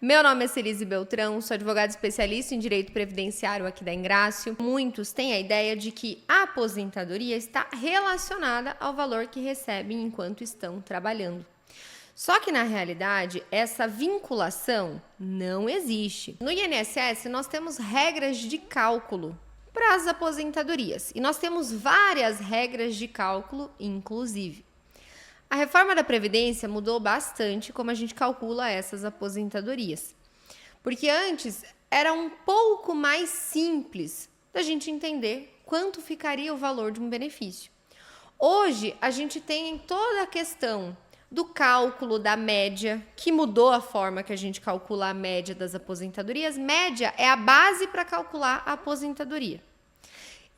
Meu nome é Cerise Beltrão, sou advogada especialista em direito previdenciário aqui da Engrácio. Muitos têm a ideia de que a aposentadoria está relacionada ao valor que recebem enquanto estão trabalhando. Só que, na realidade, essa vinculação não existe. No INSS, nós temos regras de cálculo para as aposentadorias e nós temos várias regras de cálculo, inclusive. A reforma da Previdência mudou bastante como a gente calcula essas aposentadorias. Porque antes era um pouco mais simples da gente entender quanto ficaria o valor de um benefício. Hoje a gente tem toda a questão do cálculo da média, que mudou a forma que a gente calcula a média das aposentadorias. Média é a base para calcular a aposentadoria.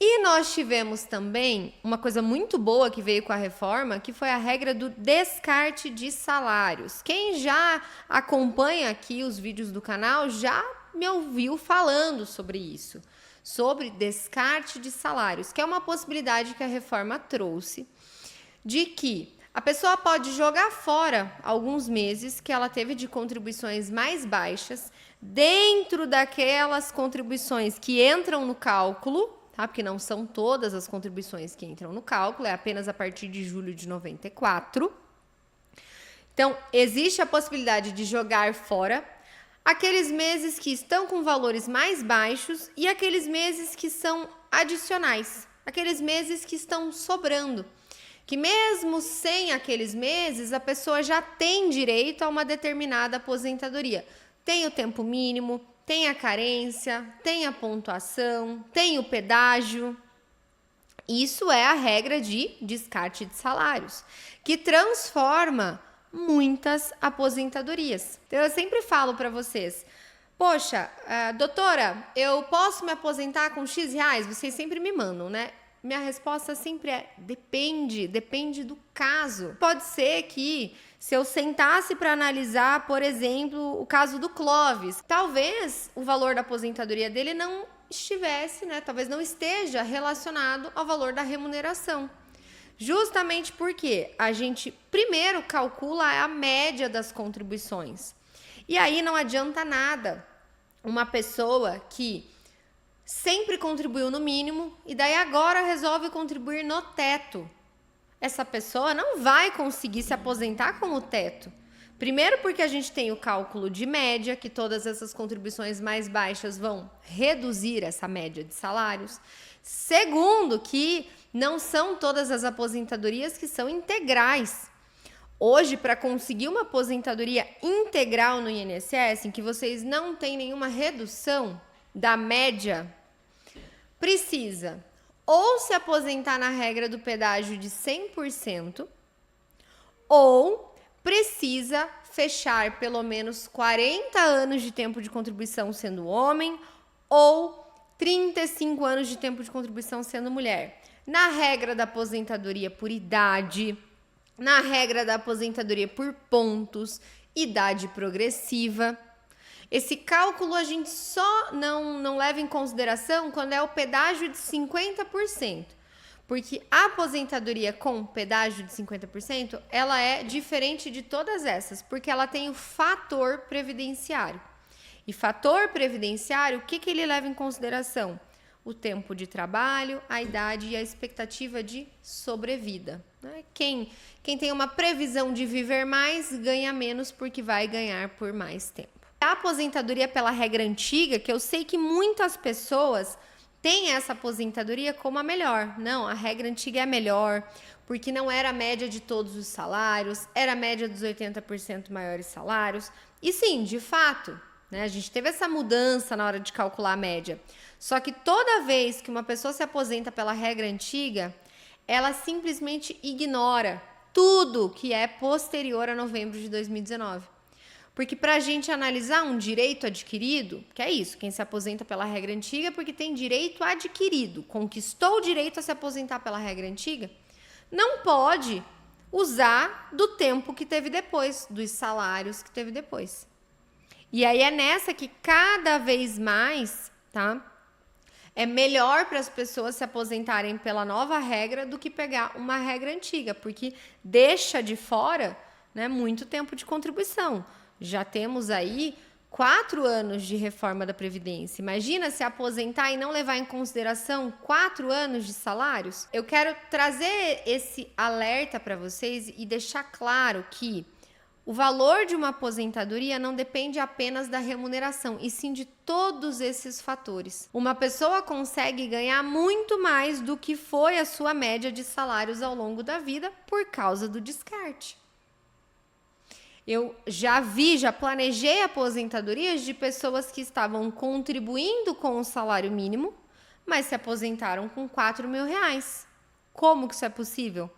E nós tivemos também uma coisa muito boa que veio com a reforma, que foi a regra do descarte de salários. Quem já acompanha aqui os vídeos do canal já me ouviu falando sobre isso, sobre descarte de salários, que é uma possibilidade que a reforma trouxe, de que a pessoa pode jogar fora alguns meses que ela teve de contribuições mais baixas, dentro daquelas contribuições que entram no cálculo, porque não são todas as contribuições que entram no cálculo, é apenas a partir de julho de 94. Então, existe a possibilidade de jogar fora aqueles meses que estão com valores mais baixos e aqueles meses que são adicionais, aqueles meses que estão sobrando, que mesmo sem aqueles meses, a pessoa já tem direito a uma determinada aposentadoria. Tem o tempo mínimo, tem a carência, tem a pontuação, tem o pedágio. Isso é a regra de descarte de salários, que transforma muitas aposentadorias. Então, eu sempre falo para vocês, poxa, doutora, eu posso me aposentar com X reais? Vocês sempre me mandam, né? Minha resposta sempre é, depende do caso. Pode ser que se eu sentasse para analisar, por exemplo, o caso do Clóvis, talvez o valor da aposentadoria dele não estivesse, né? Talvez não esteja relacionado ao valor da remuneração. Justamente porque a gente primeiro calcula a média das contribuições. E aí não adianta nada uma pessoa que sempre contribuiu no mínimo e daí agora resolve contribuir no teto. Essa pessoa não vai conseguir se aposentar com o teto. Primeiro porque a gente tem o cálculo de média, que todas essas contribuições mais baixas vão reduzir essa média de salários. Segundo que não são todas as aposentadorias que são integrais. Hoje, para conseguir uma aposentadoria integral no INSS, em que vocês não têm nenhuma redução da média, precisa ou se aposentar na regra do pedágio de 100%, ou precisa fechar pelo menos 40 anos de tempo de contribuição sendo homem, ou 35 anos de tempo de contribuição sendo mulher. Na regra da aposentadoria por idade, na regra da aposentadoria por pontos, idade progressiva. Esse cálculo a gente só não leva em consideração quando é o pedágio de 50%, porque a aposentadoria com pedágio de 50%, ela é diferente de todas essas, porque ela tem o fator previdenciário. E fator previdenciário, o que ele leva em consideração? O tempo de trabalho, a idade e a expectativa de sobrevida. Né? Quem tem uma previsão de viver mais, ganha menos porque vai ganhar por mais tempo. A aposentadoria pela regra antiga, que eu sei que muitas pessoas têm essa aposentadoria como a melhor. Não, a regra antiga é a melhor, porque não era a média de todos os salários, era a média dos 80% maiores salários. E sim, de fato, né, a gente teve essa mudança na hora de calcular a média. Só que toda vez que uma pessoa se aposenta pela regra antiga, ela simplesmente ignora tudo que é posterior a novembro de 2019. Porque para a gente analisar um direito adquirido, que é isso, quem se aposenta pela regra antiga é porque tem direito adquirido, conquistou o direito a se aposentar pela regra antiga, não pode usar do tempo que teve depois, dos salários que teve depois. E aí é nessa que cada vez mais, tá? É melhor para as pessoas se aposentarem pela nova regra do que pegar uma regra antiga, porque deixa de fora, né, muito tempo de contribuição. Já temos aí 4 anos de reforma da Previdência. Imagina se aposentar e não levar em consideração 4 anos de salários? Eu quero trazer esse alerta para vocês e deixar claro que o valor de uma aposentadoria não depende apenas da remuneração, e sim de todos esses fatores. Uma pessoa consegue ganhar muito mais do que foi a sua média de salários ao longo da vida por causa do descarte. Eu já planejei aposentadorias de pessoas que estavam contribuindo com o salário mínimo, mas se aposentaram com R$ 4.000. Como que isso é possível?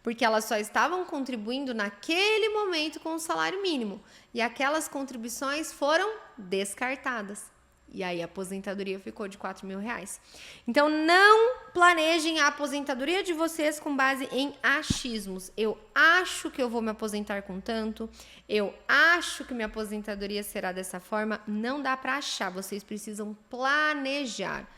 Porque elas só estavam contribuindo naquele momento com o salário mínimo, e aquelas contribuições foram descartadas. E aí a aposentadoria ficou de R$ 4.000. Então não planejem a aposentadoria de vocês com base em achismos. Eu acho que eu vou me aposentar com tanto, eu acho que minha aposentadoria será dessa forma. Não dá para achar, vocês precisam planejar.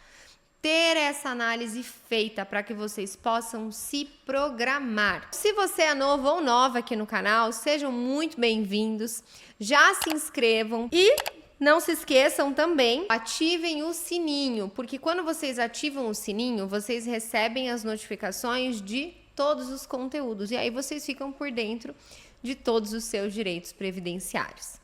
Ter essa análise feita para que vocês possam se programar. Se você é novo ou nova aqui no canal, sejam muito bem-vindos. Já se inscrevam e não se esqueçam também, ativem o sininho, porque quando vocês ativam o sininho, vocês recebem as notificações de todos os conteúdos e aí vocês ficam por dentro de todos os seus direitos previdenciários.